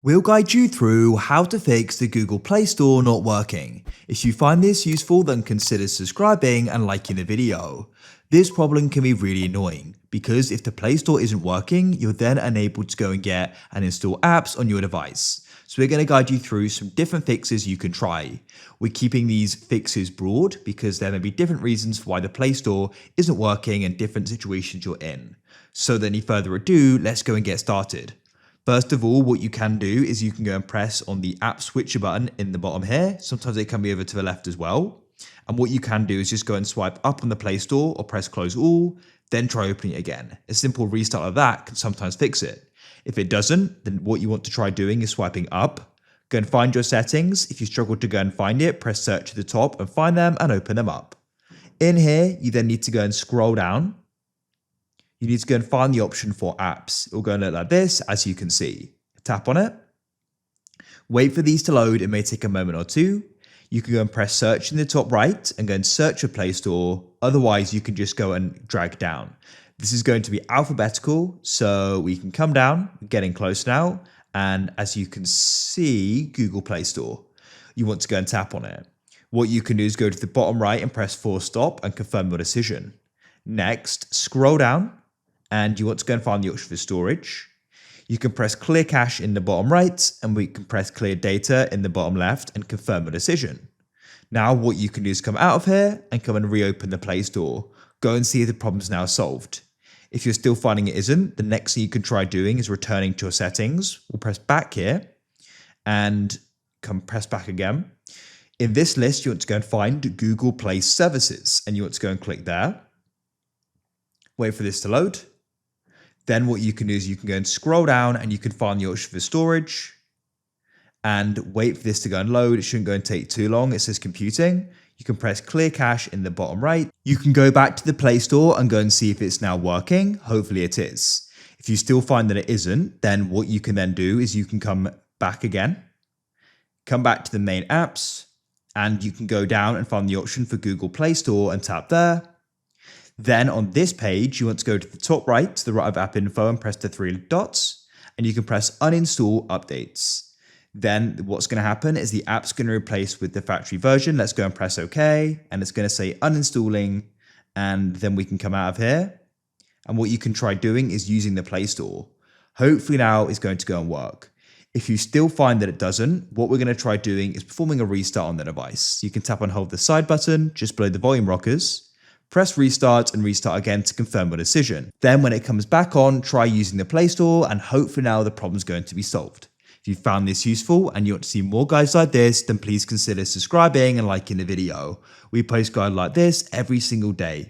We'll guide you through how to fix the Google Play Store not working. If you find this useful, then consider subscribing and liking the video. This problem can be really annoying because if the Play Store isn't working, you're then unable to go and get and install apps on your device. So we're going to guide you through some different fixes you can try. We're keeping these fixes broad because there may be different reasons for why the Play Store isn't working and different situations you're in. So without any further ado, let's go and get started. First of all, what you can do is you can go and press on the app switcher button in the bottom here. Sometimes it can be over to the left as well. And what you can do is just go and swipe up on the Play Store or press close all, then try opening it again. A simple restart of that can sometimes fix it. If it doesn't, then what you want to try doing is swiping up. Go and find your settings. If you struggle to go and find it, press search at the top and find them and open them up. In here, you then need to go and scroll down. You need to go and find the option for apps. It will go and look like this, as you can see. Tap on it. Wait for these to load. It may take a moment or two. You can go and press search in the top right and go and search your Play Store. Otherwise, you can just go and drag down. This is going to be alphabetical, so we can come down, getting close now. And as you can see, Google Play Store. You want to go and tap on it. What you can do is go to the bottom right and press force stop and confirm your decision. Next, scroll down. And you want to go and find the option for storage. You can press clear cache in the bottom right, and we can press clear data in the bottom left and confirm a decision. Now what you can do is come out of here and come and reopen the Play Store. Go and see if the problem's now solved. If you're still finding it isn't, the next thing you can try doing is returning to your settings. We'll press back here and press back again. In this list, you want to go and find Google Play Services, and you want to go and click there. Wait for this to load. Then what you can do is you can go and scroll down and you can find the option for storage and wait for this to go and load. It shouldn't go and take too long. It says computing. You can press clear cache in the bottom right. You can go back to the Play Store and go and see if it's now working. Hopefully it is. If you still find that it isn't, then what you can then do is you can come back again, come back to the main apps, and you can go down and find the option for Google Play Store and tap there. Then on this page, you want to go to the top right, to the right of app info and press the three dots, and you can press uninstall updates. Then what's going to happen is the app's going to replace with the factory version. Let's go and press OK, and it's going to say uninstalling, and then we can come out of here. And what you can try doing is using the Play Store. Hopefully now it's going to go and work. If you still find that it doesn't, what we're going to try doing is performing a restart on the device. You can tap and hold the side button just below the volume rockers. Press restart and restart again to confirm your decision. Then when it comes back on, try using the Play Store and hopefully now the problem's going to be solved. If you found this useful and you want to see more guides like this, then please consider subscribing and liking the video. We post guides like this every single day.